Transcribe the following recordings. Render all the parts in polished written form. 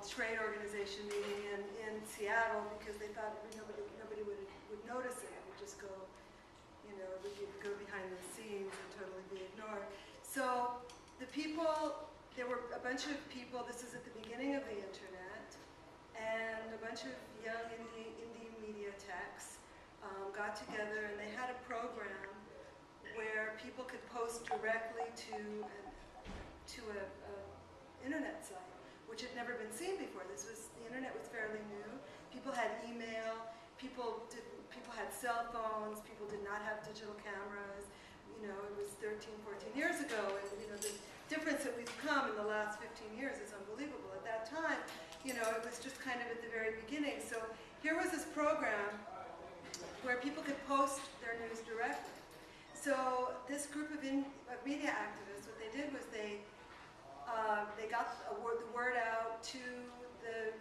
trade organization meeting in Seattle because they thought nobody would notice it. It would just go, you know, it would go behind the scenes and totally be ignored. So the people, there were a bunch of people, this is at the beginning of the internet, and a bunch of young indie media techs got together and they had a program where people could post directly to an internet site, which had never been seen before. The internet was fairly new. People had email, people had cell phones, people did not have digital cameras. You know, it was 13, 14 years ago, and you know, the difference that we've come in the last 15 years is unbelievable. At that time, you know, it was just kind of at the very beginning. So here was this program where people could post their news directly. So this group of media activists, what they did was they got the word out to the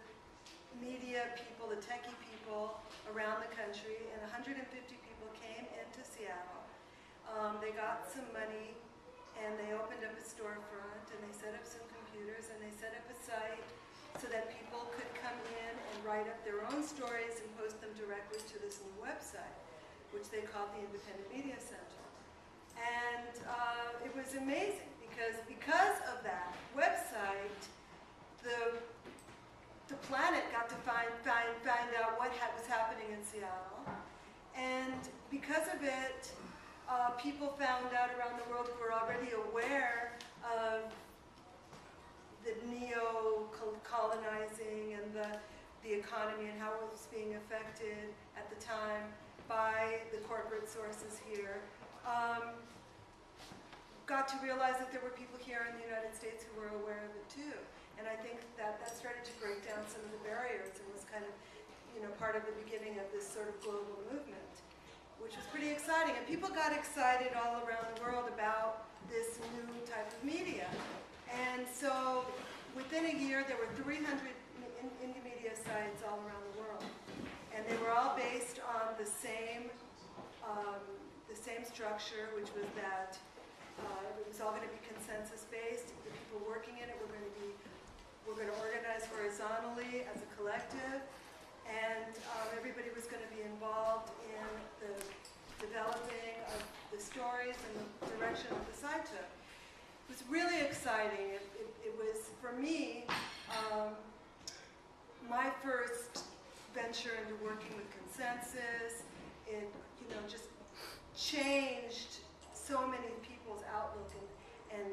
media people, the techie people around the country, and 150 people came into Seattle. They got some money, and they opened up a storefront, and they set up some computers, and they set up a site so that people could come in and write up their own stories and post them directly to this new website, which they called the Independent Media Center. And it was amazing because of that website, the planet got to find out what was happening in Seattle, and because of it, people found out around the world who were already aware of the neo-colonizing and the economy and how it was being affected at the time by the corporate sources here. Got to realize that there were people here in the United States who were aware of it too. And I think that started to break down some of the barriers and was kind of, you know, part of the beginning of this sort of global movement, which was pretty exciting. And people got excited all around the world about this new type of media. And so within a year, there were 300 indie media sites all around the world. And they were all based on the same structure, which was that it was all going to be consensus-based. The people working in it were going to organize horizontally as a collective, and everybody was going to be involved in the developing of the stories and the direction that the site took. It was really exciting. It was, for me, my first venture into working with consensus. It, you know, just changed so many people's outlook and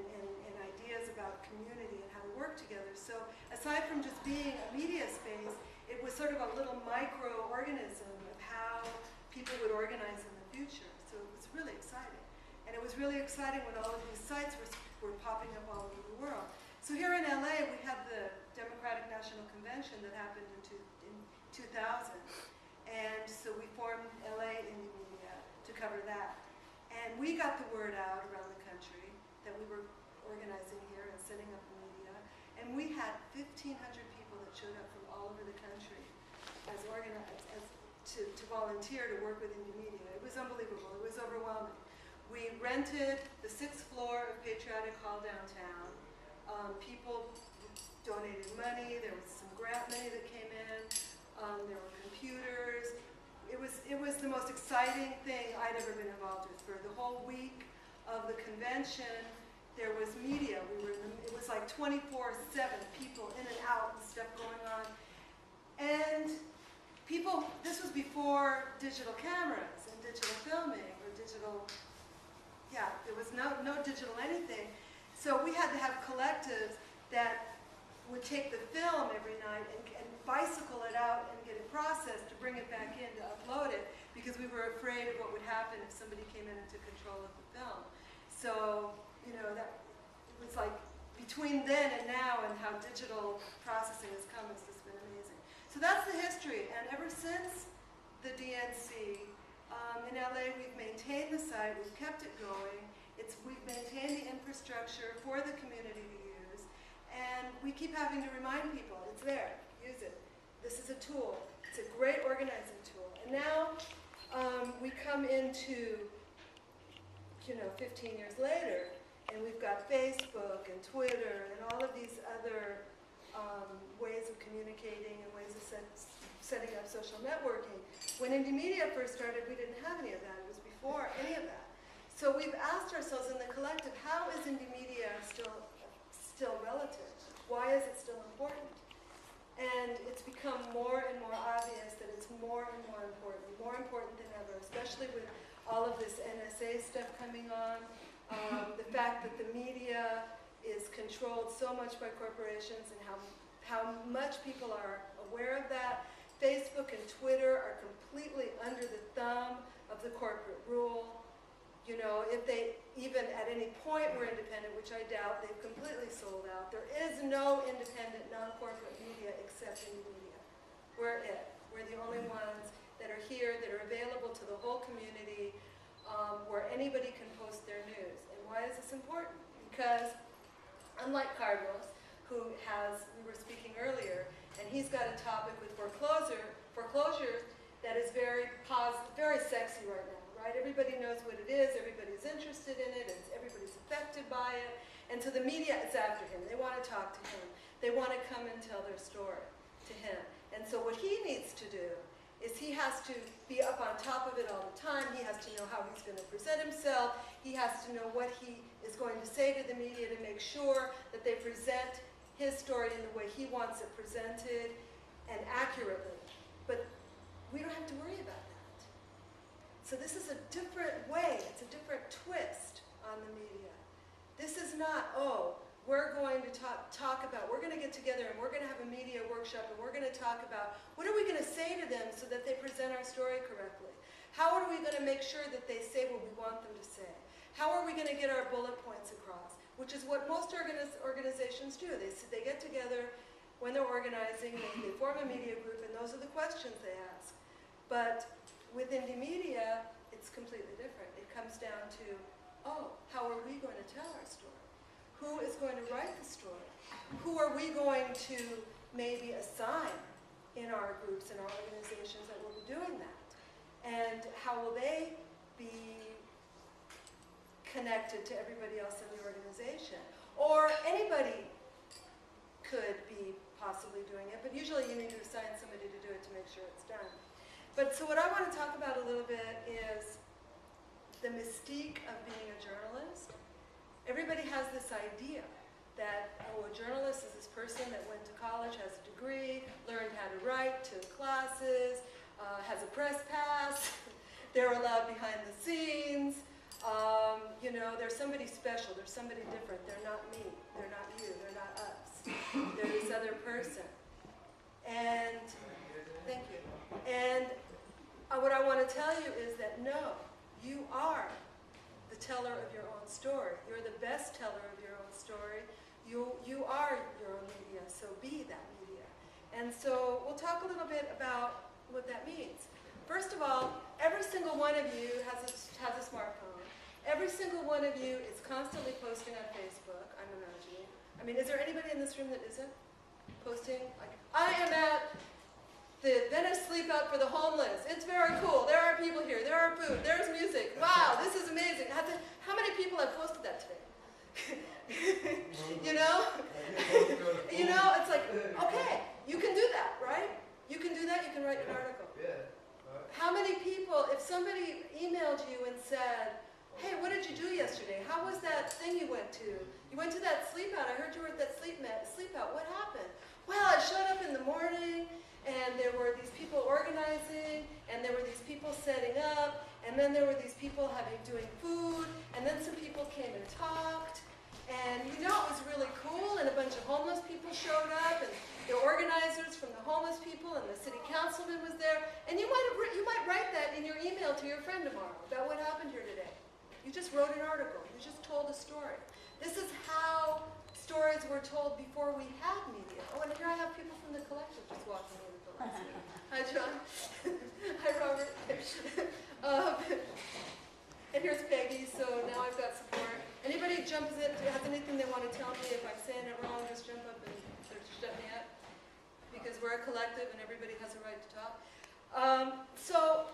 ideas about community and how to work together. So aside from just being a media space, it was sort of a little microorganism of how people would organize in the future. So it was really exciting. And it was really exciting when all of these sites were popping up all over the world. So here in LA, we had the Democratic National Convention that happened in 2000. And so we formed LA Indie Media to cover that. And we got the word out around the country that we were organizing here and setting up the media. And we had 1,500 people that showed up from all over the country to volunteer to work with indie media. It was unbelievable. It was overwhelming. We rented the 6th floor of Patriotic Hall downtown. People donated money. There was some grant money that came in. There were computers. It was the most exciting thing I'd ever been involved with. For the whole week of the convention, there was media. It was like 24/7, people in and out and stuff going on. And people, this was before digital cameras and digital filming or digital, there was no digital anything. So we had to have collectives that would take the film every night and bicycle it out and get it processed to bring it back in to upload it, because we were afraid of what would happen if somebody came in and took control of the film. So, you know, that it was like between then and now and how digital processing has come, it's just been amazing. So that's the history, and ever since the DNC, in LA, we've maintained the site, we've kept it going, we've maintained the infrastructure for the community to use, and we keep having to remind people, it's there, use it. This is a tool. It's a great organizing tool. And now we come into, 15 years later, and we've got Facebook and Twitter and all of these other ways of communicating communicating and ways of setting up social networking. When Indie Media first started, we didn't have any of that. It was before any of that. So we've asked ourselves in the collective, how is Indie Media still relative? Why is it still important? And it's become more and more obvious that it's more and more important than ever, especially with all of this NSA stuff coming on, the fact that the media is controlled so much by corporations and how much people are aware of that. Facebook and Twitter are completely under the thumb of the corporate rule. You know, if they even at any point were independent, which I doubt, they've completely sold out. There is no independent, non-corporate media except Indie Media. We're it. We're the only ones that are here, that are available to the whole community, where anybody can post their news. And why is this important? Because unlike Carlos, who we were speaking earlier, and he's got a topic with foreclosures that is very sexy right now. Right? Everybody knows what it is, everybody's interested in it, everybody's affected by it, and so the media is after him. They want to talk to him. They want to come and tell their story to him. And so what he needs to do is he has to be up on top of it all the time. He has to know how he's going to present himself. He has to know what he is going to say to the media to make sure that they present his story in the way he wants it presented and accurately. But we don't have to worry about that. So this is a different way, it's a different twist on the media. This is not, oh, we're going to we're going to get together and we're going to have a media workshop and we're going to talk about what are we going to say to them so that they present our story correctly? How are we going to make sure that they say what we want them to say? How are we going to get our bullet points across? Which is what most organizations do. They get together when they're organizing, they form a media group, and those are the questions they ask. But with Indie Media, it's completely different. It comes down to, oh, how are we going to tell our story? Who is going to write the story? Who are we going to maybe assign in our groups and our organizations that will be doing that? And how will they be connected to everybody else in the organization? Or anybody could be possibly doing it, but usually you need to assign somebody to do it to make sure it's done. But so what I want to talk about a little bit is the mystique of being a journalist. Everybody has this idea that, oh, a journalist is this person that went to college, has a degree, learned how to write, took classes, has a press pass, they're allowed behind the scenes, you know, they're somebody special, they're somebody different, they're not me, they're not you, they're not us, they're this other person. And, thank you. And what I want to tell you is that no, you are the teller of your own story. You're the best teller of your own story. You are your own media, so be that media. And so we'll talk a little bit about what that means. First of all, every single one of you has a smartphone. Every single one of you is constantly posting on Facebook, I'm imagining. I mean, is there anybody in this room that isn't posting? Like, I am at the Venice Sleep Out for the homeless. It's very cool. There are people here. There are food. There's music. Wow, this is amazing. How many people have posted that today? You know? You know, it's like, okay, you can do that, right? You can do that. You can write an article. How many people, if somebody emailed you and said, hey, what did you do yesterday? How was that thing you went to? You went to that sleep out. I heard you were at that sleep out. What happened? Well, I showed up in the morning, and there were these people organizing, and there were these people setting up, and then there were these people doing food, and then some people came and talked, and you know, it was really cool, and a bunch of homeless people showed up, and the organizers from the homeless people, and the city councilman was there, and you might write that in your email to your friend tomorrow about what happened here today. You just wrote an article. You just told a story. This is how stories were told before we had media. Oh, and here I have people from the collective just walking in with the last name. Hi, John. Hi, Robert. And here's Peggy, so now I've got support. Anybody jumps in, has anything they want to tell me, if I'm saying it wrong, just jump up and sort of shut me up. Because we're a collective and everybody has a right to talk. So,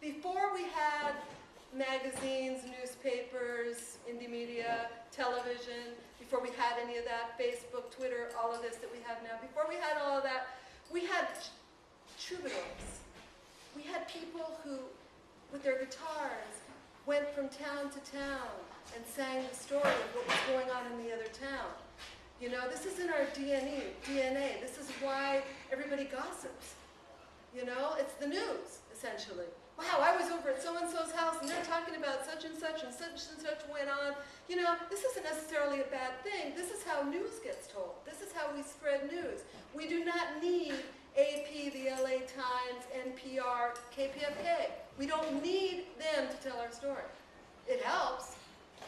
before we had magazines, newspapers, indie media, television, before we had any of that, Facebook, Twitter, all of this that we have now. Before we had all of that, we had troubadours. We had people who, with their guitars, went from town to town and sang the story of what was going on in the other town. You know, this is in our DNA. This is why everybody gossips. You know, it's the news, essentially. Wow, I was over at so-and-so's house and they're talking about such and such went on. You know, this isn't necessarily a bad thing. This is how news gets told. This is how we spread news. We do not need AP, the LA Times, NPR, KPFK. We don't need them to tell our story. It helps.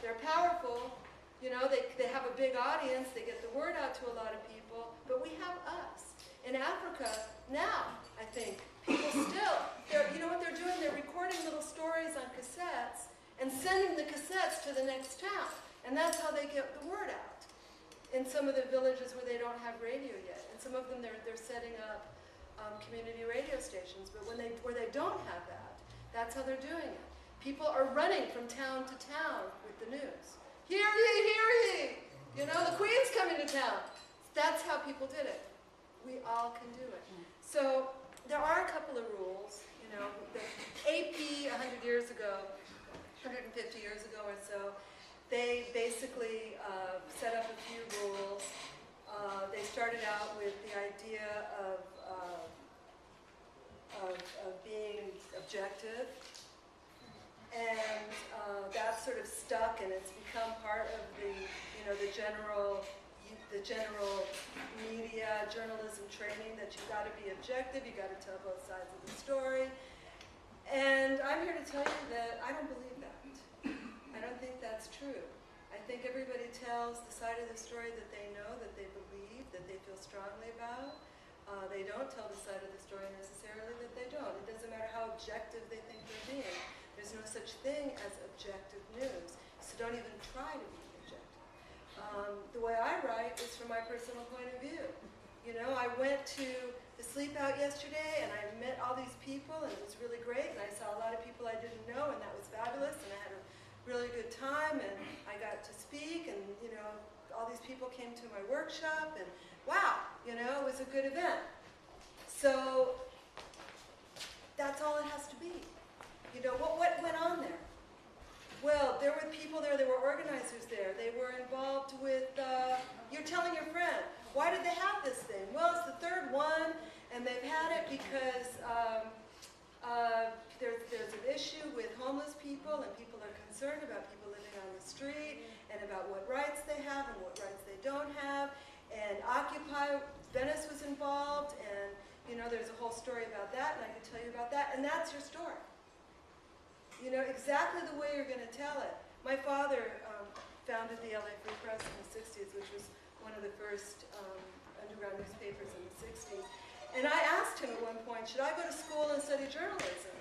They're powerful. You know, they have a big audience. They get the word out to a lot of people. But we have us. In Africa, now, I think, people still, you know what they're doing? They're recording little stories on cassettes and sending the cassettes to the next town. And that's how they get the word out. In some of the villages where they don't have radio yet. And some of them, they're setting up community radio stations. But where they don't have that, that's how they're doing it. People are running from town to town with the news. Hear ye, hear ye! You know, the Queen's coming to town. That's how people did it. We all can do it. So there are a couple of rules. You know, the AP 100 years ago, 150 years ago or so, they basically set up a few rules. They started out with the idea of being objective, and that sort of stuck, and it's become part of the, you know, the general media journalism training that you've got to be objective, you've got to tell both sides of the story. And I'm here to tell you that I don't believe that. I don't think that's true. I think everybody tells the side of the story that they know, that they believe, that they feel strongly about. They don't tell the side of the story necessarily that they don't. It doesn't matter how objective they think they're being. There's no such thing as objective news, so don't even try to be objective. The way I write is from my personal point of view. You know, I went to the Sleep Out yesterday, and I met all these people, and it was really great, and I saw a lot of people I didn't know, and that was fabulous, and I had a really good time, and I got to speak, and, you know, all these people came to my workshop, and wow, you know, it was a good event. So that's all it has to be. You know, what went on there? Well, there were people there, there were organizers there, they were involved with, you're telling your friend, why did they have this thing? Well, it's the third one, and they've had it because there's an issue with homeless people, and people are concerned about people living on the street, and about what rights they have and what rights they don't have, and Occupy Venice was involved, and, you know, there's a whole story about that, and I can tell you about that, and that's your story. You know, exactly the way you're going to tell it. My father founded the LA Free Press in the 60s, which was one of the first underground newspapers in the 60s. And I asked him at one point, should I go to school and study journalism?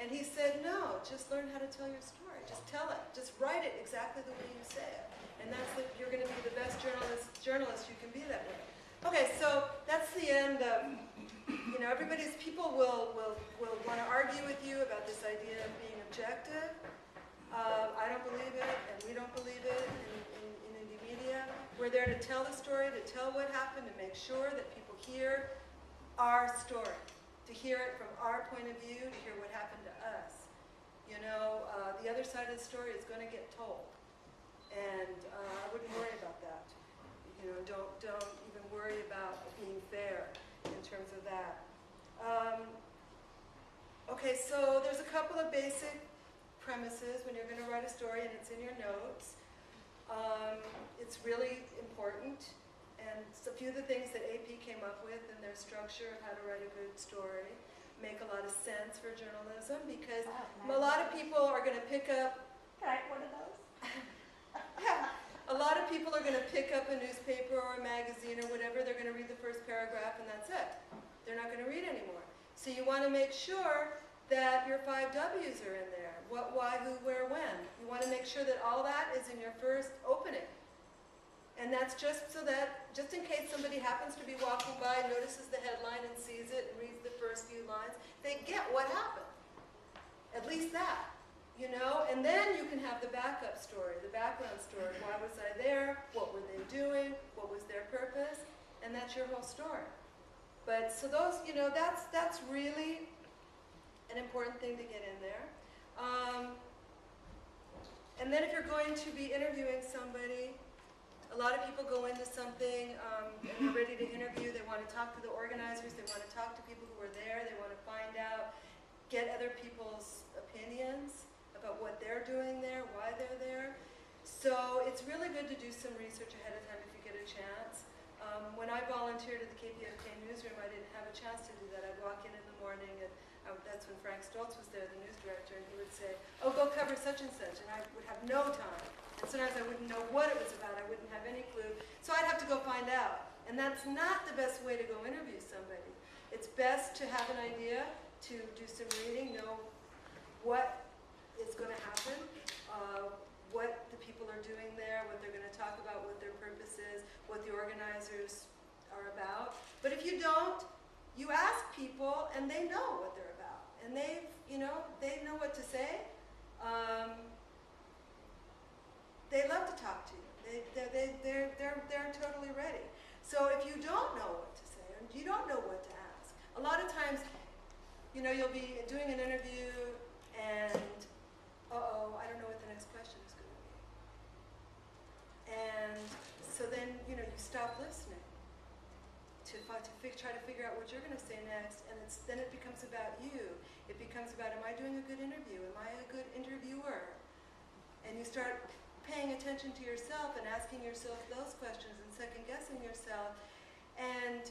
And he said, no, just learn how to tell your story. Just tell it. Just write it exactly the way you say it. And you're going to be the best journalist you can be that way. Okay, so that's the end of, you know, people will want to argue with you about this idea of being objective. I don't believe it, and we don't believe it in Indy media. We're there to tell the story, to tell what happened, to make sure that people hear our story, to hear it from our point of view, to hear what happened to us. You know, the other side of the story is going to get told, and I wouldn't worry about that. You know, don't even worry about being fair in terms of that. Okay, so there's a couple of basic premises when you're going to write a story, and it's in your notes. It's really important, and a few of the things that AP came up with in their structure of how to write a good story make a lot of sense for journalism, because a lot of people are going to pick up... Can I have one of those? Yeah. A lot of people are going to pick up a newspaper or a magazine or whatever. They're going to read the first paragraph and that's it. They're not going to read anymore. So you want to make sure that your 5 W's are in there. What, why, who, where, when. You want to make sure that all that is in your first opening. And that's just so that, just in case somebody happens to be walking by, notices the headline and sees it and reads the first few lines, they get what happened. At least that. You know, and then you can have the backup story, the background story. Why was I there? What were they doing? What was their purpose? And that's your whole story. But so those, that's really an important thing to get in there. And then if you're going to be interviewing somebody, a lot of people go into something and they're ready to interview. They want to talk to the organizers. They want to talk to people who are there. They want to find out, get other people's opinions about what they're doing there, why they're there. So it's really good to do some research ahead of time if you get a chance. When I volunteered at the KPFK newsroom, I didn't have a chance to do that. I'd walk in the morning, and that's when Frank Stoltz was there, the news director, and he would say, oh, go cover such and such, and I would have no time. And sometimes I wouldn't know what it was about. I wouldn't have any clue. So I'd have to go find out. And that's not the best way to go interview somebody. It's best to have an idea, to do some reading, know what is going to happen, what the people are doing there, what they're going to talk about, what their purpose is, what the organizers are about. But if you don't, you ask people and they know what they're about. And they know what to say. They love to talk to you. They're totally ready. So if you don't know what to say, and you don't know what to ask, a lot of times, you'll be doing an interview and, I don't know what the next question is going to be. And so then, you stop listening to try to figure out what you're going to say next, and then it becomes about you. It becomes about, am I doing a good interview? Am I a good interviewer? And you start paying attention to yourself and asking yourself those questions and second-guessing yourself, and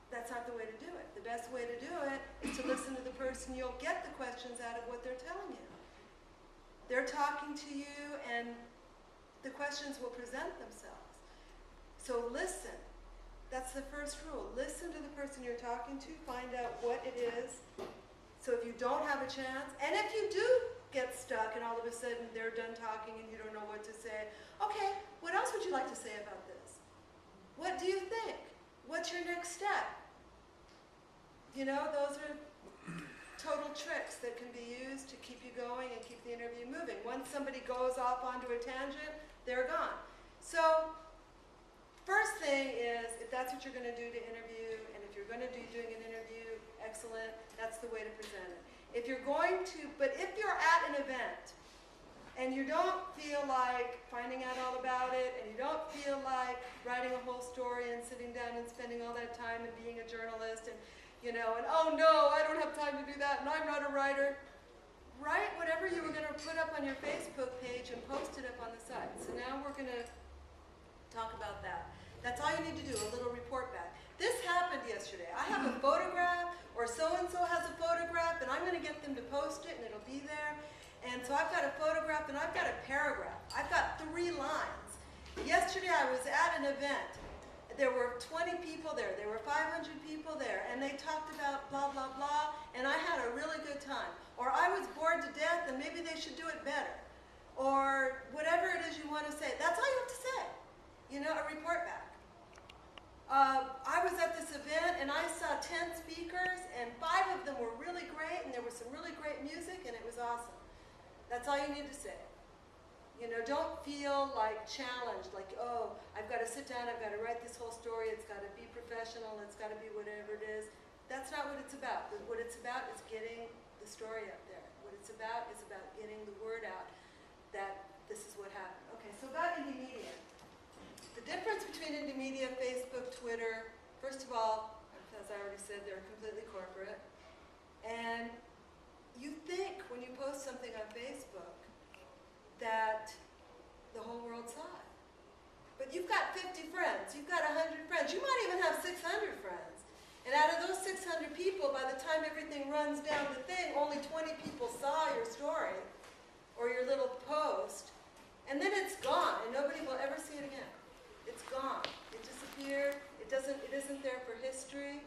that's not the way to do it. The best way to do it is to listen to the person. You'll get the questions out of what they're telling you. They're talking to you, and the questions will present themselves. So listen. That's the first rule. Listen to the person you're talking to. Find out what it is. So if you don't have a chance, and if you do get stuck and all of a sudden they're done talking and you don't know what to say, okay, what else would you like to say about this? What do you think? What's your next step? Those are total tricks that can be used to keep you going and keep the interview moving. Once somebody goes off onto a tangent, they're gone. So first thing is, if that's what you're going to do to interview, and if you're going to be doing an interview, excellent, that's the way to present it. If you're at an event and you don't feel like finding out all about it, and you don't feel like writing a whole story and sitting down and spending all that time and being a journalist and oh no, I don't have time to do that, and I'm not a writer, write whatever you were going to put up on your Facebook page and post it up on the site. So now we're going to talk about that. That's all you need to do, a little report back. This happened yesterday. I have a photograph, or so-and-so has a photograph, and I'm going to get them to post it, and it'll be there. And so I've got a photograph, and I've got a paragraph. I've got 3 lines. Yesterday I was at an event. There were 20 people there. There were 500 people there, and they talked about blah, blah, blah, and I had a really good time. Or I was bored to death, and maybe they should do it better. Or whatever it is you want to say. That's all you have to say. A report back. I was at this event, and I saw 10 speakers, and 5 of them were really great, and there was some really great music, and it was awesome. That's all you need to say. Don't feel like challenged, like, oh, I've got to sit down, I've got to write this whole story, it's got to be professional, it's got to be whatever it is. That's not what it's about. What it's about is getting the story out there. What it's about is about getting the word out that this is what happened. Okay, so about Indy Media. The difference between Indy Media, Facebook, Twitter, first of all, as I already said, they're completely corporate. And you think when you post something on Facebook that the whole world saw it. But you've got 50 friends, you've got 100 friends, you might even have 600 friends. And out of those 600 people, by the time everything runs down the thing, only 20 people saw your story or your little post, and then it's gone, and nobody will ever see it again. It's gone. It disappeared. It isn't there for history.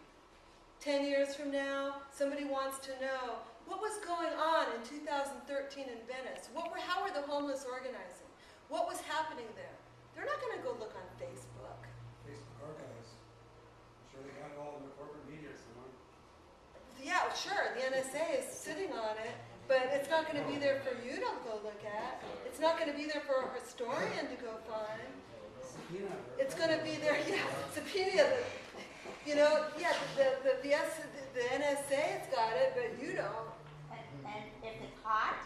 10 years from now, somebody wants to know what was going on in 2013 in Venice. How were the homeless organizing? What was happening there? They're not going to go look on Facebook. Facebook archives. I'm sure they got it all in the corporate media somewhere. Yeah, sure. The NSA is sitting on it, but it's not going to be there for you to go look at. It's not going to be there for a historian to go find. Subpoena. It's It's going to be there, yeah, subpoena, the NSA's got it, but you don't. And if it's hot,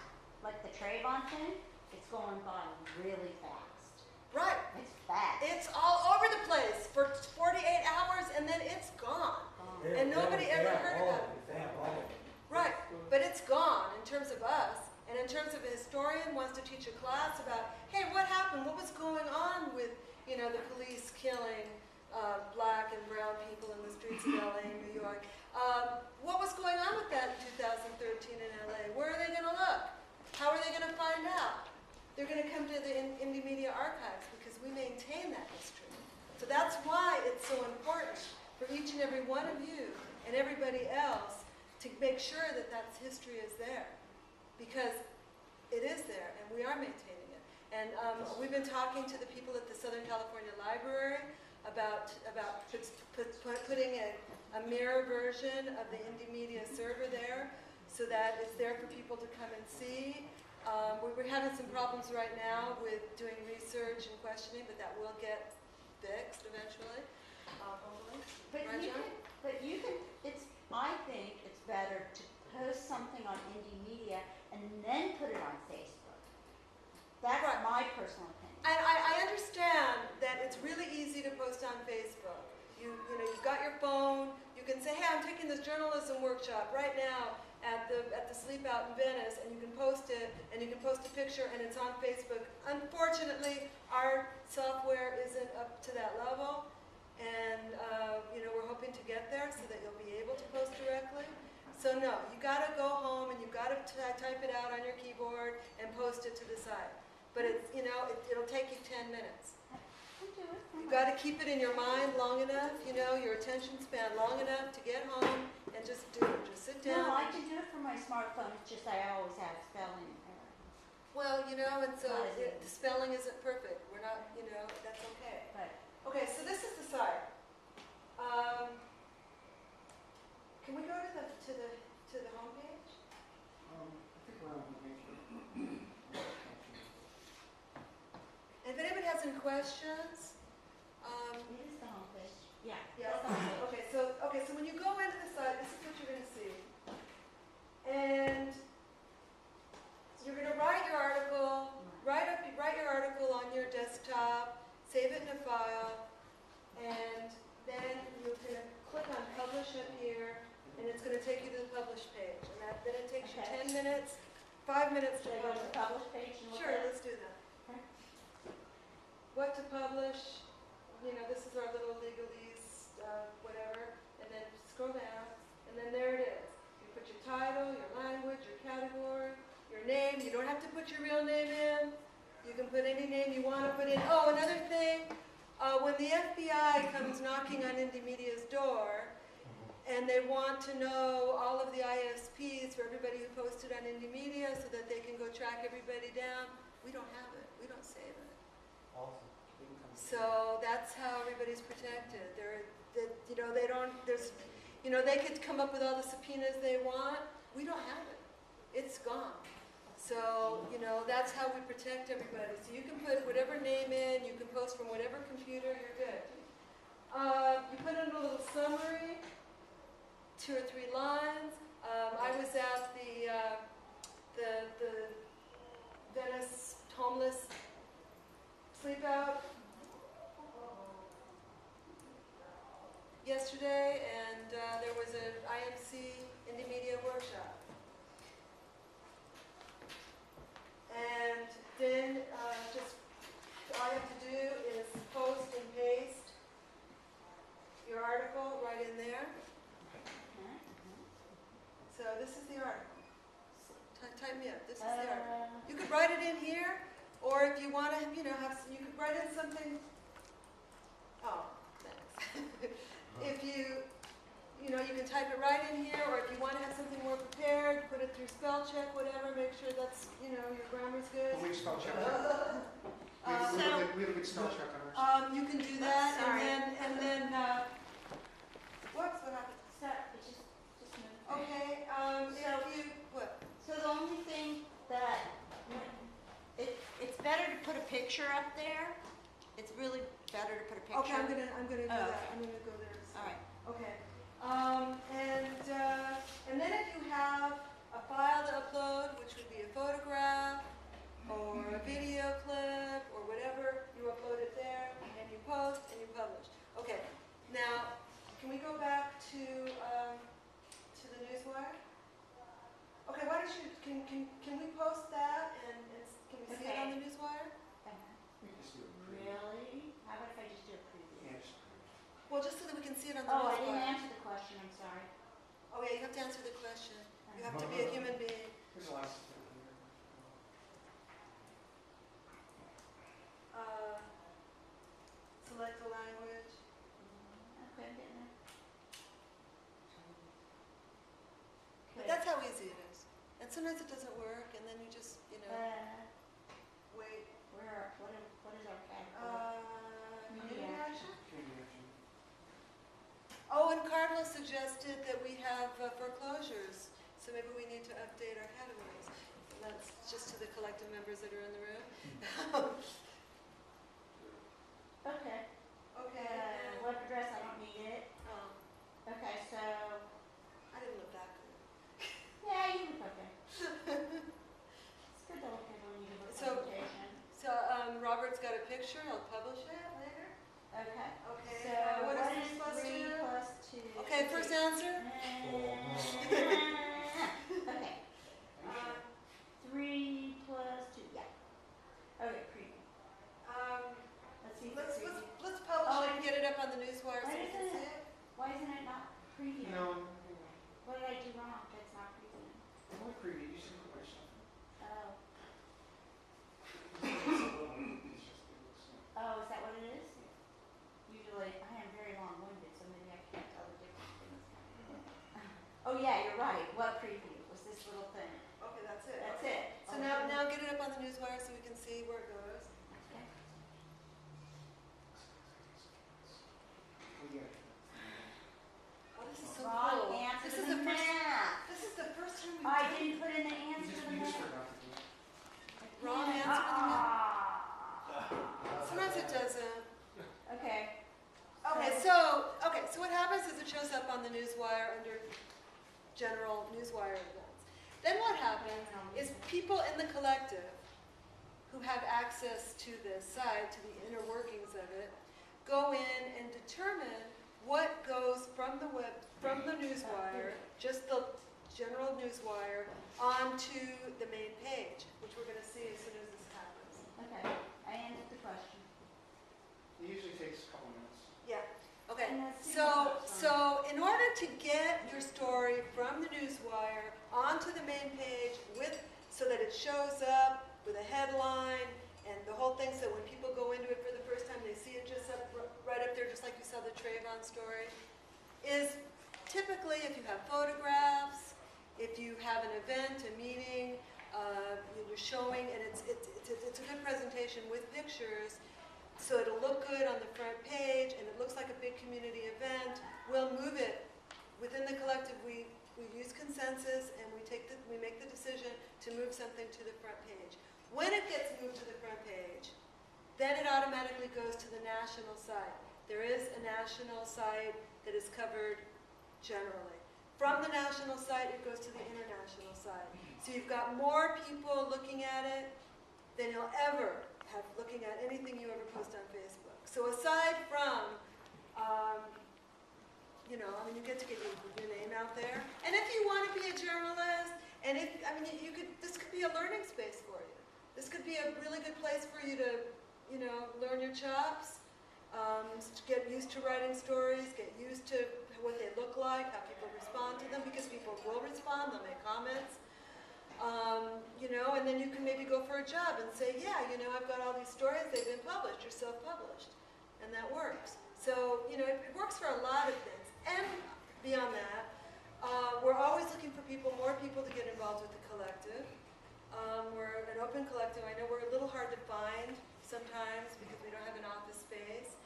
like the Trayvon thing, it's going by really fast. Right. It's fast. It's all over the place for 48 hours and then it's gone. And nobody ever heard about it. They have all of it. Right, but it's gone in terms of us, and in terms of a historian wants to teach a class about, hey, what happened? What was going on with, the police killing black and brown people in the streets of LA and New York? What was going on with that in 2013 in LA? Where are they going to look? How are they going to find out? They're going to come to the Indy Media Archives because we maintain that history. So that's why it's so important for each and every one of you and everybody else to make sure that that history is there, because it is there and we are maintaining it. And we've been talking to the people at the Southern California Library about putting a mirror version of the Indy Media server there so that it's there for people to come and see. We're having some problems right now with doing research and questioning, but that will get fixed eventually, hopefully. But you can, I think it's better to post something on Indy Media and then put it on Facebook. That's Right. my personal opinion. And I understand that it's really easy to post on Facebook. You've got your phone, you can say, hey, I'm taking this journalism workshop right now at the Sleep Out in Venice, and you can post it, and you can post a picture, and it's on Facebook. Unfortunately, our software isn't up to that level, and we're hoping to get there so that you'll be able to post directly. So no, you got to go home and you've got to type it out on your keyboard and post it to the site. But it's it'll take you 10 minutes. You've got to keep it in your mind long enough, your attention span long enough to get home and just do it. Just sit down. No, I can do it from my smartphone. It's just I always have spelling errors. Well, and so Not as the spelling isn't perfect. We're not, that's okay. But Okay, so this is the site. Can we go to the homepage? I think we're on the page. And if anybody has any questions, it is the homepage. Yeah. yeah. That's the homepage. Okay, so when you go into the site, this is what you're going to see, and you're going to write your article. Write your article on your desktop, save it in a file, and then you're going to click on Publish up here, and it's going to take you to the Publish page. And then it takes you Okay. 10 minutes, 5 minutes to Should I go go to the publish page and look Sure, at it? let's do that. Okay. What to publish, this is our little legalese, whatever, and then scroll down, and then there it is. You put your title, your language, your category, your name. You don't have to put your real name in. You can put any name you want to put in. Oh, another thing, when the FBI comes knocking on Indy Media's door, and they want to know all of the ISPs for everybody who posted on Indy Media so that they can go track everybody down, we don't have it. We don't save it. Awesome. So that's how everybody's protected. They don't, they could come up with all the subpoenas they want. We don't have it. It's gone. So, that's how we protect everybody. So you can put whatever name in, you can post from whatever computer, you're good. You put in a little summary, 2 or 3 lines. I was at the Venice homeless Sleep Out yesterday, and there was an IMC Indy Media workshop. And then just all you have to do is post and paste your article right in there. So this is the article. Type me up. This is the article. You could write it in here, or if you want to, you could write in something. Oh, thanks. If you can type it right in here, or if you want to have something more prepared, put it through spell check, whatever. Make sure that's, your grammar's good. We spell check. We have a good spell check on ours. You can do that, Sorry. and then. Whoops! What happened? Just move. Okay. What? So the only thing that, it's better to put a picture up there. It's really better to put a picture? Okay, I'm gonna do Oh, that. okay. I'm gonna go there. So. All right. Okay. And then if you have a file to upload, which would be a photograph or a video clip or whatever, you upload it there and you post and you publish. Okay. Now, can we go back to the newswire? Okay. Why don't you can we post that and can we see it on the newswire? We can just do a preview. Really? How about if I just do a preview? Yeah, just Well, just so that we can see it on the Oh, I newswire. didn't answer the question, I'm sorry. Oh yeah, you have to answer the question. You have to be a human being. There's a lot of stuff here. Select the language. Okay, I'm getting there. But Okay. that's how easy it is. And sometimes it doesn't work, and then you just, wait. What is our category? Community Media. action? Community action. Oh, and Carlos suggested that we have foreclosures, so maybe we need to update our categories. And that's just to the collective members that are in the room. Okay. Okay. and- Web address, I don't need it. oh, Okay, so, I didn't look that good. yeah, you look okay. It's good to look at when you give a So- presentation. So Robert's got a picture. He'll publish it later. Okay. Okay. So what what is is he supposed to 3 do? plus 2? Okay, first answer. Okay. 3 plus 2, yeah. Okay, preview. Let's see if it's preview. Let's publish Oh, it and get it up on the newswire so Why we can isn't see it? it. Why isn't it not preview? No, What did I do wrong? That's not preview. only preview. You should put yourself. Oh. It's just it looks. Oh, is that what it is? Usually, I am very long-winded, so maybe I can't tell the difference. Oh yeah, you're right. What preview was this little thing? Okay, that's it. That's Okay. it. So Oh, now get it up on the newswire so we can see where it goes. Okay. Oh, yeah. Oh, this is so Wrong cool. answer This to is the the first. math. This is the first time we've I done didn't put in the You answer just, to the you just math. forgot to do it. Wrong Damn it. answer to the math. Ah. Sometimes it doesn't. Okay. Okay, so what happens is it shows up on the newswire under general newswire events. Then what happens is people in the collective who have access to this site, to the inner workings of it, go in and determine what goes from the newswire, just the general newswire, onto the main page, which we're going to see as soon as this happens. Okay. I answered the question. It usually takes a couple minutes. Yeah. Okay. And that's So in order to get your story from the newswire onto the main page so that it shows up with a headline and the whole thing, so when people go into it for the first time, they see it just right up there, just like you saw the Trayvon story, is typically if you have photographs, if you have an event, a meeting, you're showing, and it's a good presentation with pictures. So it'll look good on the front page, and it looks like a big community event. We'll move it within the collective. We use consensus, and we make the decision to move something to the front page. When it gets moved to the front page, then it automatically goes to the national site. There is a national site that is covered generally. From the national site, it goes to the international site. So you've got more people looking at it than you'll ever have looking at anything you ever post on Facebook. So aside from, you get to get your name out there. And if you want to be a journalist, and this could be a learning space for you. This could be a really good place for you to, learn your chops, get used to writing stories, get used to what they look like, how people respond to them, because people will respond, they'll make comments. And then you can maybe go for a job and say, yeah, I've got all these stories, they've been published, you're self-published. And that works. So, it works for a lot of things. And beyond that, we're always looking for more people to get involved with the collective. We're an open collective. I know we're a little hard to find sometimes because we don't have an office space.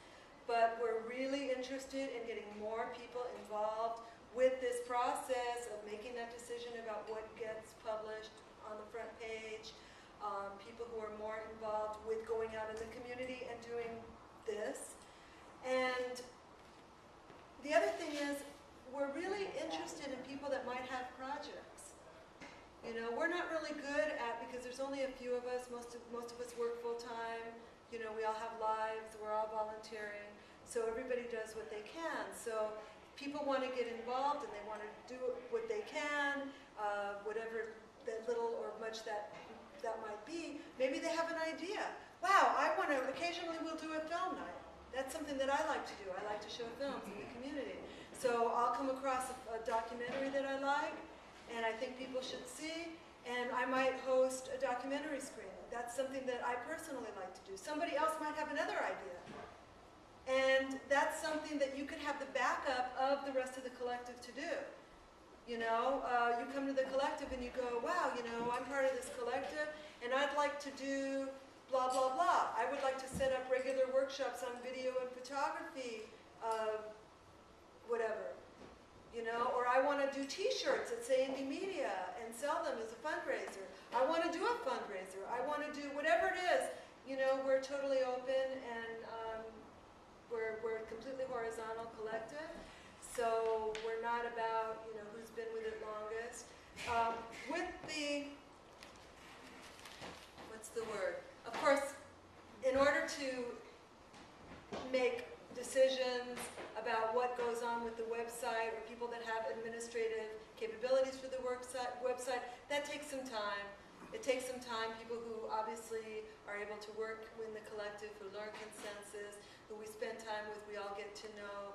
But we're really interested in getting more people involved with this process of making that decision about what gets published on the front page, people who are more involved with going out in the community and doing this. And the other thing is, we're really interested in people that might have projects. You know, we're not really good at, because there's only a few of us, most of us work full-time, you know, we all have lives, we're all volunteering, so everybody does what they can. So people want to get involved and they want to do what they can, whatever that little or much that might be. Maybe they have an idea. Wow, I want to, occasionally we'll do a film night. That's something that I like to do. I like to show films in the community. So I'll come across a documentary that I like, and I think people should see, and I might host a documentary screening. That's something that I personally like to do. Somebody else might have another idea. And that's something that you could have the backup of the rest of the collective to do. You know, you come to the collective and you go, wow, you know, I'm part of this collective, and I'd like to do blah, blah, blah. I would like to set up regular workshops on video and photography, whatever. You know, or I want to do T-shirts that say Indy Media and sell them as a fundraiser. I want to do a fundraiser. I want to do whatever it is. You know, we're totally open, and we're a completely horizontal collective. So we're not about, you know, who's been with it longest. With the, what's the word? Of course, in order to make decisions about what goes on with the website, or people that have administrative capabilities for the website, that takes some time. It takes some time. People who obviously are able to work in the collective, who learn consensus, who we spend time with, we all get to know.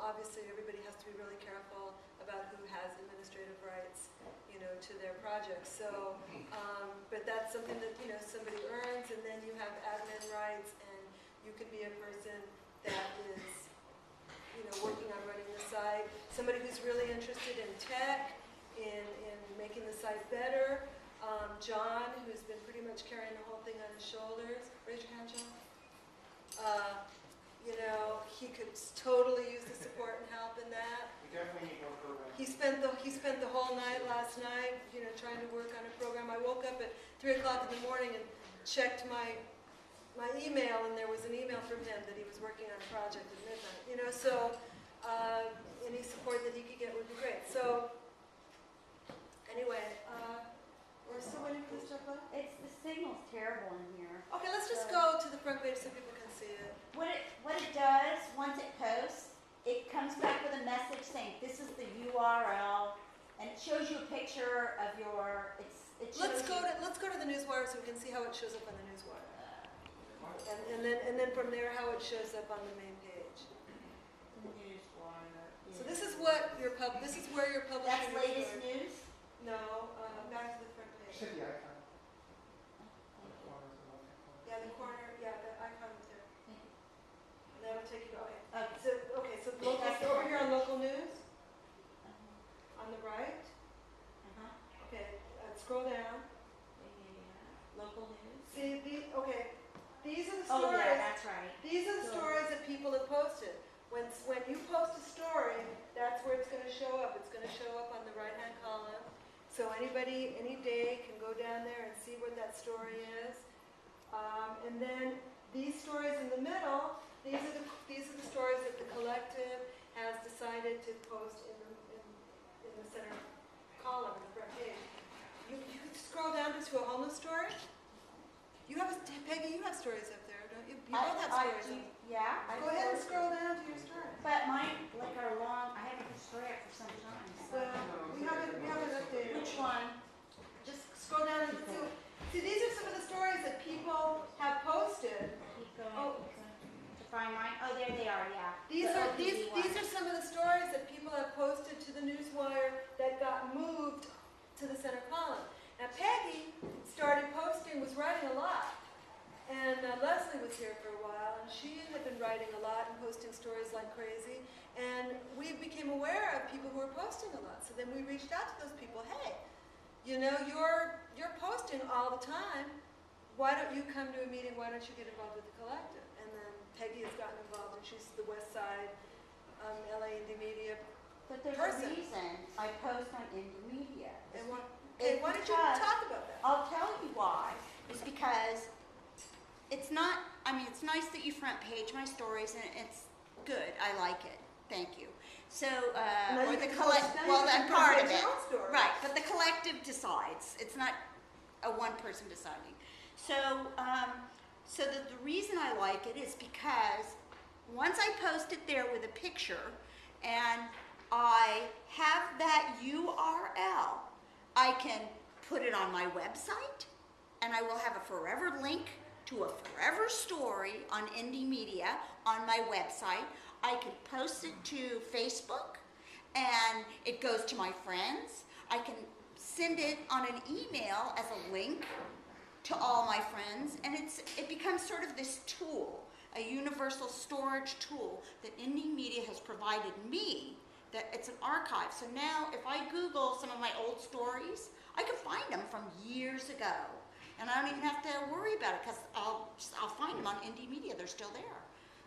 Obviously, everybody has to be really careful about who has administrative rights, you know, to their projects. So, but that's something that, you know, somebody earns, and then you have admin rights, and you can be a person that is, you know, working on running the site. Somebody who's really interested in tech, in making the site better. John, who's been pretty much carrying the whole thing on his shoulders. Raise your hand, John. You know, he could totally use the support and help in that. We definitely need more programs. He spent the whole night last night, you know, trying to work on a program. I woke up at 3 o'clock in the morning and checked my email, and there was an email from him that he was working on a project at midnight. You know, so any support that he could get would be great. So anyway, or somebody please jump up. The signal's terrible in here. Okay, let's just go to the front page so people can see it. What it does, once it posts, it comes back with a message saying this is the URL, and it shows you a picture of your. Let's go to the newswire so we can see how it shows up on the newswire, and then from there how it shows up on the main page. Newswire. So this is what your this is where you're publishing. That's your latest story. news. No, back to the front page. Should be icon. Yeah, the corner. Yeah, the icon is there. And that'll take you to. Okay. So local, over here on local news, on the right. Okay, scroll down. Local news. See, these are the stories. Oh yeah, that's right. These are the stories that people have posted. When you post a story, that's where it's going to show up. It's going to show up on the right-hand column. So anybody, any day, can go down there and see what that story is. And then these stories in the middle, these are the stories that the collective has decided to post in the center column, in the front page. You could scroll down to a homeless story. Peggy, you have stories up there, don't you? You both have stories. Yeah. Go ahead and scroll down to your story. But mine, are long. I haven't destroyed it for some time. So. We haven't updated. Which one? Just scroll down and see. These are some of the stories that people have posted. Keep going. To find mine. Oh, there they are. Yeah. These are some of the stories that people have posted to the newswire that got moved to the center column. Now Peggy started posting, was writing a lot, and Leslie was here for a while, and she had been writing a lot and posting stories like crazy. And we became aware of people who were posting a lot. So then we reached out to those people. Hey, you know, you're posting all the time. Why don't you come to a meeting? Why don't you get involved with the collective? And then Peggy has gotten involved, and she's the West Side LA Indy Media But there's person. a reason I post on Indy Media. And why don't you talk about that? I'll tell you why. It's because it's not. I mean, it's nice that you front page my stories, and I like it. Thank you. So, Now or you the can collect. post- now Well, you can I'm part of post it. your own story. Right, but the collective decides. It's not a one person deciding. So, so the reason I like it is because once I post it there with a picture and I have that URL, I can put it on my website and I will have a forever link to a forever story on Indy Media on my website. I can post it to Facebook and it goes to my friends. I can send it on an email as a link to all my friends, and it becomes sort of this tool, a universal storage tool that Indy Media has provided me, that it's an archive. So now if I Google some of my old stories, I can find them from years ago. And I don't even have to worry about it because I'll find them on Indy Media. They're still there.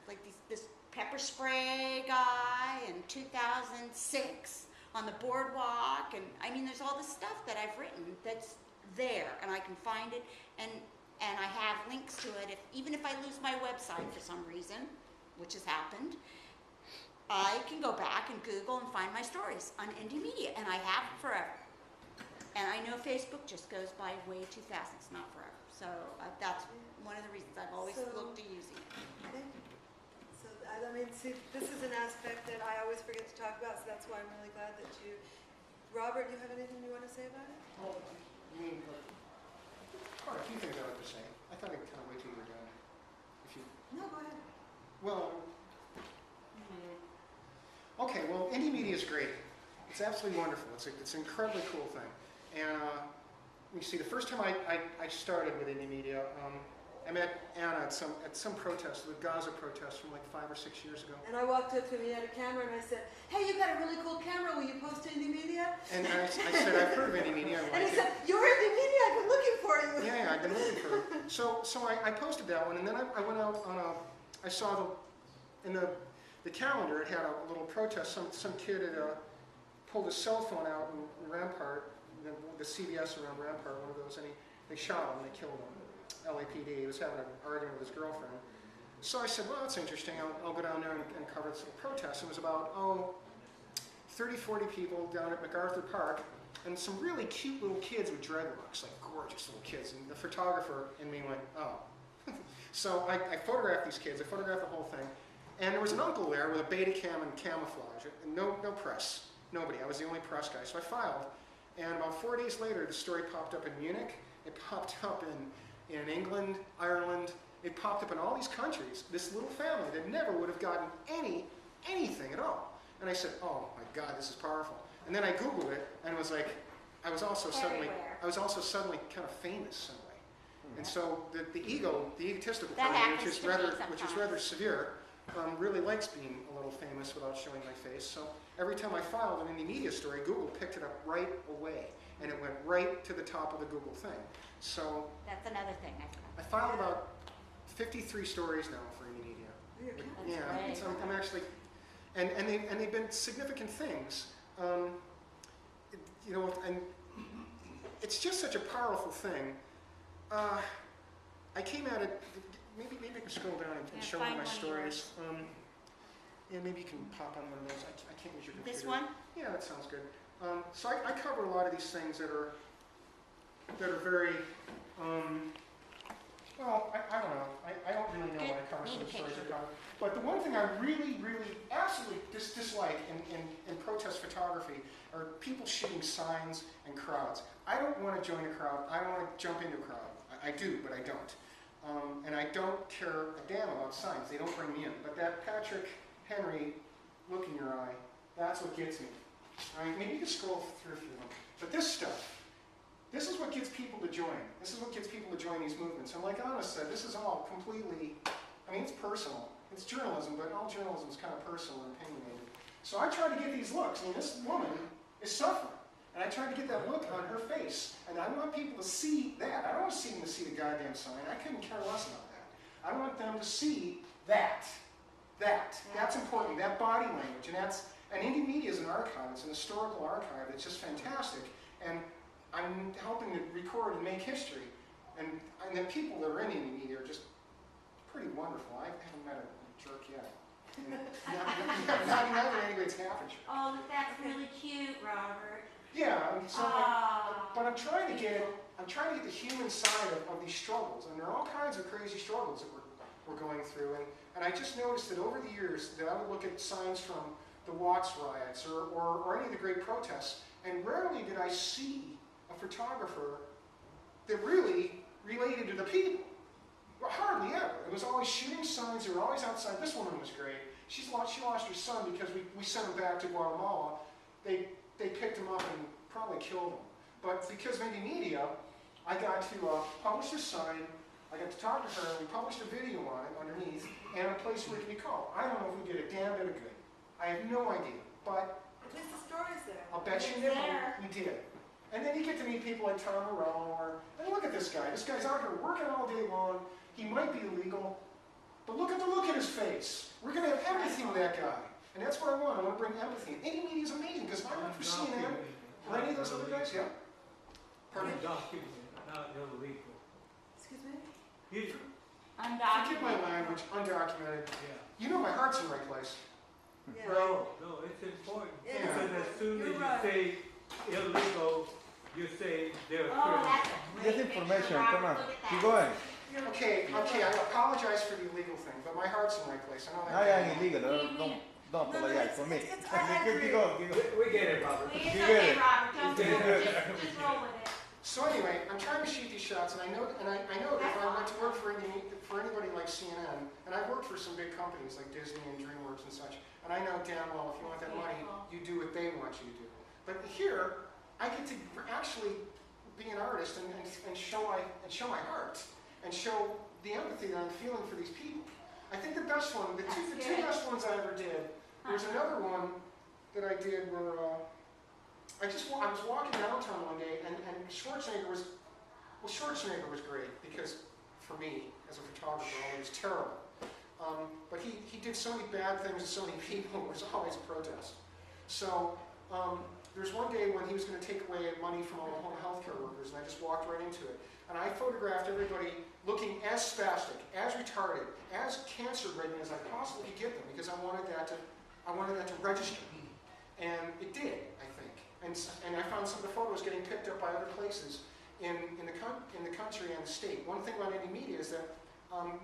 Like this pepper spray guy in 2006 on the boardwalk, and I mean, there's all this stuff that I've written that's there, and I can find it, and I have links to it. Even if I lose my website for some reason, which has happened, I can go back and Google and find my stories on Indy Media, and I have forever. And I know Facebook just goes by way too fast. It's not forever. So that's one of the reasons I've always looked to using it. Thank you. So, I mean, see, this is an aspect that I always forget to talk about, so that's why I'm really glad that you... Robert, you have anything you want to say about it? Well, I mean, quite a few things I'd like to say. I thought I'd kind of wait till you were done. If you, No, go ahead. well, okay, well, Indy Media is great. It's absolutely wonderful. It's an incredibly cool thing. And you see, the first time I started with Indy Media, I met Anna at some protest, the Gaza protest from like 5 or 6 years ago. And I walked up to him, he had a camera, and I said, "Hey, you got a really cool camera, will you post to Indy Media?" And I said, I've heard of Indy Media. I And like he it. said, "You're Indy Media, I've been looking for you." Yeah, I've been looking for it. So I posted that one, and then I went out on I saw in the calendar, it had a little protest. Some kid had pulled his cell phone out in Rampart, the CVS around Rampart, one of those, and they shot him, they killed him. LAPD, he was having an argument with his girlfriend. So I said, well, that's interesting, I'll go down there and cover this little protest. It was about, 30, 40 people down at MacArthur Park, and some really cute little kids with dreadlocks, like gorgeous little kids. And the photographer in me went, oh. So I photographed these kids, I photographed the whole thing, and there was an uncle there with a Betacam and camouflage, and no press, nobody. I was the only press guy, so I filed. And about 4 days later, the story popped up in Munich, it popped up in England, Ireland, it popped up in all these countries. This little family that never would have gotten anything at all. And I said, oh my God, this is powerful. And then I Googled it, and it was like, I was also suddenly kind of famous some way. And so the egotistical part, which is rather severe, really likes being a little famous without showing my face. So every time I filed an Indy Media story, Google picked it up right away, and it went right to the top of the Google thing. So That's another thing I filed about 53 stories now for Indy Media. You're kidding. That's Yeah, great. so I'm actually, and they've been significant things. And it's just such a powerful thing. I came at it. Maybe I can scroll down and show you find my one of stories. Yeah, maybe you can pop on one of those. I can't use your computer. This one? Yeah, that sounds good. So I cover a lot of these things that are very. Well, I don't know. I don't really know when I cover some Need a stories picture. I cover. But the one thing I really, absolutely dislike in protest photography are people shooting signs and crowds. I don't want to join a crowd. I don't want to jump into a crowd. I do, but I don't. And I don't care a damn about signs. They don't bring me in. But that Patrick Henry look in your eye, that's what gets me. All right, maybe you can scroll through a few of them. But this stuff, this is what gets people to join. This is what gets people to join these movements. And like Anna said, this is all completely, it's personal. It's journalism, but all journalism is kind of personal and opinionated. So I try to get these looks. This woman is suffering. And I try to get that look on her face. And I want people to see that. I don't want to see them to see the goddamn sign. I couldn't care less about that. I want them to see that. That's important. That body language. And Indy Media is an archive. It's an historical archive. It's just fantastic. And I'm helping to record and make history. And the people that are in Indy Media are just pretty wonderful. I haven't met a jerk yet. Staffordshire. Oh, that's really cute, Robert. Yeah, and so Ah. but I'm trying to get the human side of these struggles, and there are all kinds of crazy struggles that we're going through, and I just noticed that over the years that I would look at signs from the Watts riots or any of the great protests, and rarely did I see a photographer that really related to the people. Well, hardly ever. It was always shooting signs, they were always outside. This woman was great. She lost her son because we sent him back to Guatemala. They picked him up and probably killed him. But because of Indy media, I got to publish a sign, I got to talk to her, and we published a video on it underneath, and a place where it can be called. I don't know if we did a damn bit of good. I have no idea, but At least the story's there. I'll bet you It's never there. we did. And then you get to meet people like Tom Morello, and look at this guy. This guy's out here working all day long. He might be illegal, but look at the look in his face. We're going to have empathy with that guy. And that's what I want. I want to bring empathy. And Indy media is amazing, because if I work for CNN, or any of those other guys, yeah? Pardon? Undocumented, not illegal. Excuse me? You- Forgive my language, undocumented. Yeah. You know my heart's in the right place. Yeah. No, it's important. Yeah. Because as soon as You're you right. say illegal, you say they're Oh, criminal. that's a great This picture, information, Robert. come on, Look at that. keep going. You're- Okay, I apologize for the illegal thing, but my heart's in the right place. I know that. I am illegal, What do you mean? don't No, no, apologize for me. I agree. Keep going, keep going. We get it, Robert. It's You okay, get it. Robert, don't You worry, get it. just roll with it. So anyway, I'm trying to shoot these shots, and I know that if I went to work for anybody like CNN, and I've worked for some big companies like Disney and DreamWorks and such, and I know damn well if you want that money, you do what they want you to do. But here, I get to actually be an artist and show my heart and show the empathy that I'm feeling for these people. I think the best one, the two best ones I ever did. There's another one that I did where I was walking downtown one day, and Schwarzenegger was great, because for me as a photographer, it was terrible. But he did so many bad things to so many people. It was always a protest. So there's one day when he was going to take away money from all the home healthcare workers, and I just walked right into it. And I photographed everybody looking as spastic, as retarded, as cancer-ridden as I possibly could get them, because I wanted that to register. And it did, I think. And I found some of the photos getting picked up by other places in the country and the state. One thing about Indy media is that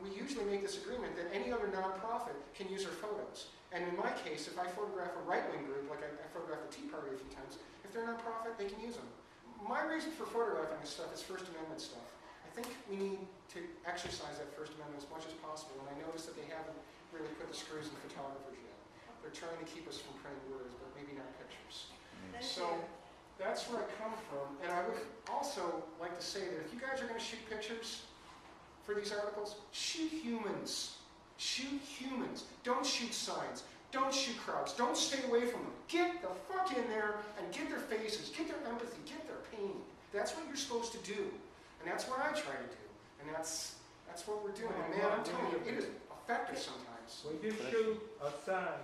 we usually make this agreement that any other nonprofit can use our photos. And in my case, if I photograph a right-wing group, like I photographed the Tea Party a few times, if they're a nonprofit, they can use them. My reason for photographing this stuff is First Amendment stuff. I think we need to exercise that First Amendment as much as possible, and I notice that they haven't really put the screws in photographers yet. They're trying to keep us from printing words, but maybe not pictures. Thank So you. that's where I come from, and I would also like to say that if you guys are going to shoot pictures for these articles, shoot humans. Shoot humans. Don't shoot signs. Don't shoot crowds. Don't stay away from them. Get the fuck in there and get their faces, get their empathy, get their pain. That's what you're supposed to do, and that's what I try to do, and that's what we're doing. And man, I'm telling you, it is effective sometimes. When you shoot a sign,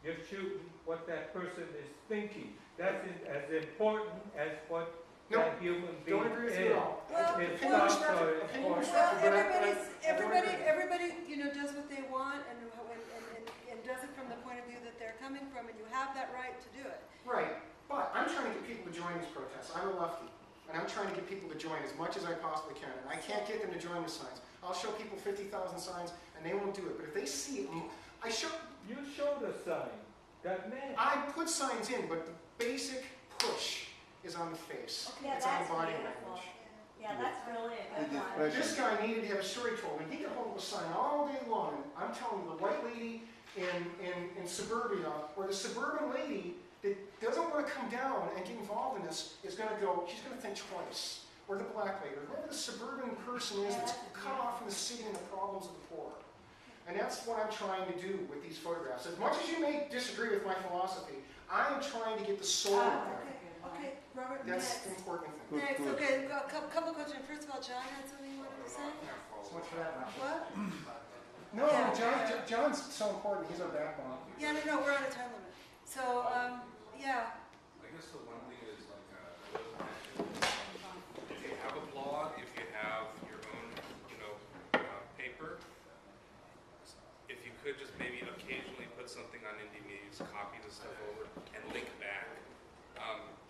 you're shooting what that person is thinking. That's as important as what No, that human being Don't agree with you is. at all. Well, It's Opinion not respected. so Opinion important. Well, respected, but I don't agree. everybody, does what they want and does it from the point of view that they're coming from, and you have that right to do it. Right, but I'm trying to get people to join these protests. I'm a lefty, and I'm trying to get people to join as much as I possibly can, and I can't get them to join the signs. I'll show people 50,000 signs, and they won't do it. But if they see it, You showed a sign, that man. I put signs in, but the basic push is on the face. Yeah, It's on that's the body beautiful. language. Yeah, that's really a good The one. expression. This guy needed to have a story told, and he could hold a sign all day long. I'm telling you, the white lady in suburbia, or the suburban lady that doesn't want to come down and get involved in this, she's going to think twice. Or the black lady, or whoever the suburban person is that's cut off from the city and the problems of the poor. And that's what I'm trying to do with these photographs. As much as you may disagree with my philosophy, I am trying to get the soul of them. Okay, Robert, That's next. the important thing. Next, Good. okay, a couple of questions. First of all, John had something he wanted to say? So much for that. What? No, John's so important. He's our backbone. Yeah, no, we're on a time limit. So, yeah. I guess the one thing is like, if you have a blog, if you have your own, paper, if you could just maybe occasionally put something on Indy medias copy the stuff over and link back.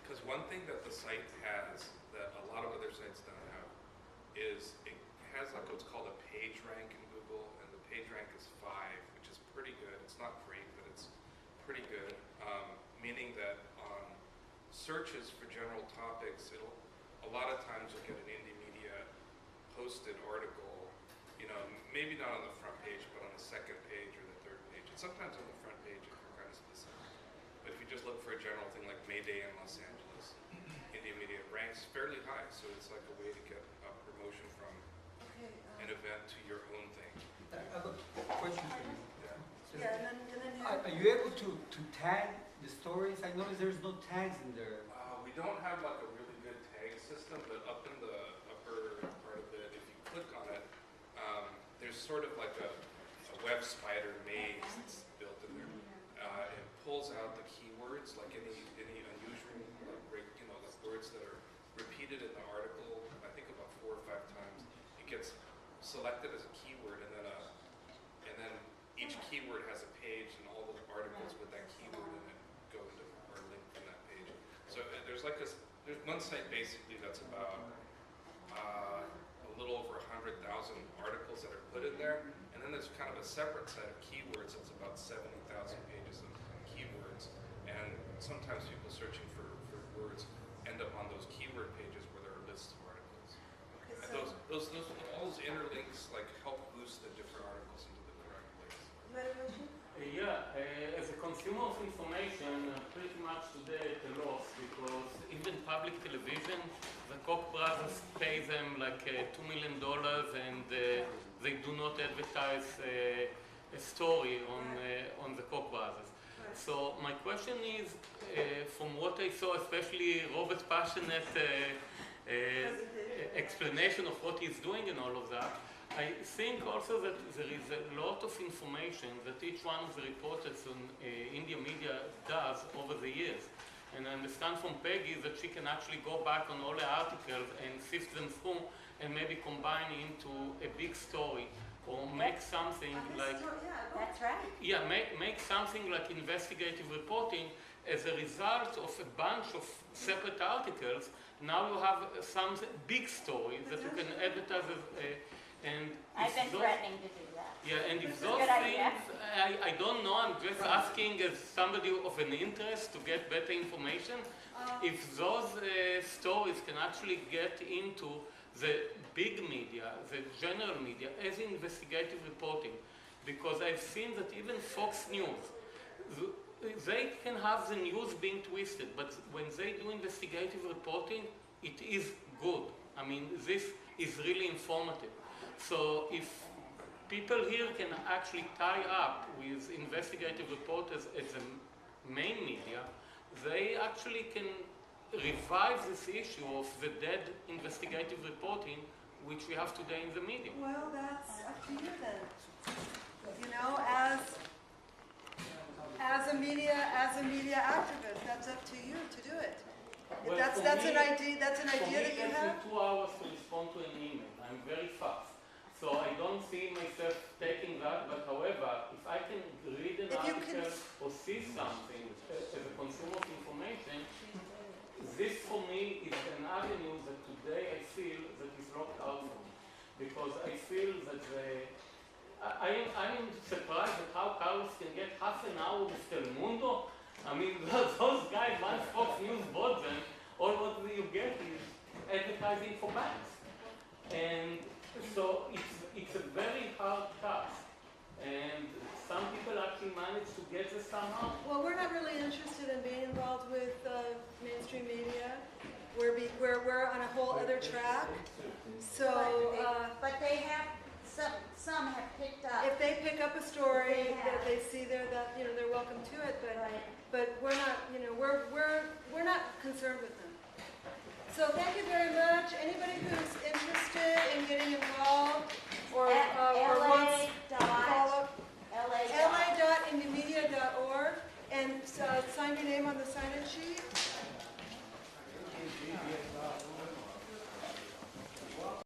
Because one thing that the site has that a lot of other sites don't have is it has like what's called a page rank in Google, and the page rank is 5, which is pretty good. It's not great, but it's pretty good. Meaning that on searches for general topics, a lot of times you'll get an Indy media posted article, you know, maybe not on the front page, but on the second page or the third page, and sometimes on the front page if you're kind of specific. But if you just look for a general thing like May Day in Los Angeles, Indy media ranks fairly high, so it's like a way to get a promotion from Okay, an event to your own thing. I have a question for you. yeah, and then you. Are you able to tag the stories? I noticed there's no tags in there. We don't have like a really good tag system, but up in the upper part of it, if you click on it, there's sort of like a web spider maze that's built in there. It pulls out the keywords, like any unusual, like, you know, like words that are repeated in the article. I think about 4 or 5 times. It gets selected as a keyword, and then each keyword has a page, and all the articles with that keyword in it go into or linked in that page. So there's one site basically that's about a little over 100,000 articles that are put in there, and then there's kind of a separate set of keywords that's about 70,000 pages of keywords, and sometimes people searching for words end up on those keyword pages where there are lists of articles. Okay, And so, all those interlinks like help boost the different articles into the correct place. you had a question? As a consumer of information, pretty much today at a loss, because even public television, the Koch brothers pay them like $2 million, and they do not advertise a story on the Koch brothers. Right. So my question is, from what I saw, especially Robert's passionate explanation of what he's doing and all of that, I think also that there is a lot of information that each one of the reporters on India media does over the years. And I understand from Peggy that she can actually go back on all the articles and sift them through and maybe combine into a big story, or make something like, That's right. yeah, make something like investigative reporting as a result of a bunch of separate articles. Now you have some big story that you can advertise as and I've if been those- threatening to do that. Yeah, and if This is a those good idea. things, I don't know, I'm just asking as somebody of an interest to get better information, if those stories can actually get into the big media, the general media, as investigative reporting. Because I've seen that even Fox News, they can have the news being twisted, but when they do investigative reporting, it is good. I mean, this is really informative. So if people here can actually tie up with investigative reporters at the main media, they actually can revive this issue of the dead investigative reporting which we have today in the media. Well, that's up to you then. You know, as a media activist, that's up to you to do it. If Well, that's for an me- idea. That's an For idea me, that you it have. takes me 2 hours to respond to an email. I'm very fast. So I don't see myself taking that, but however, if I can read an If you can- article or see something as a consumer of information, this for me is an avenue that today I feel that is locked out for me. Because I feel that I'm surprised at how Carlos can get half an hour with Telemundo. I mean, those guys, once Fox News bought them, all what you get is advertising for banks. And so it's a very hard task. And some people actually manage to get this somehow. Well, we're not really interested in being involved with mainstream media. We're on a whole other track. So But they have, some have picked up. if they pick up a story They that have. they see there, that they're welcome to it. But we're not, we're not concerned with them. So thank you very much. Anybody who's interested in getting involved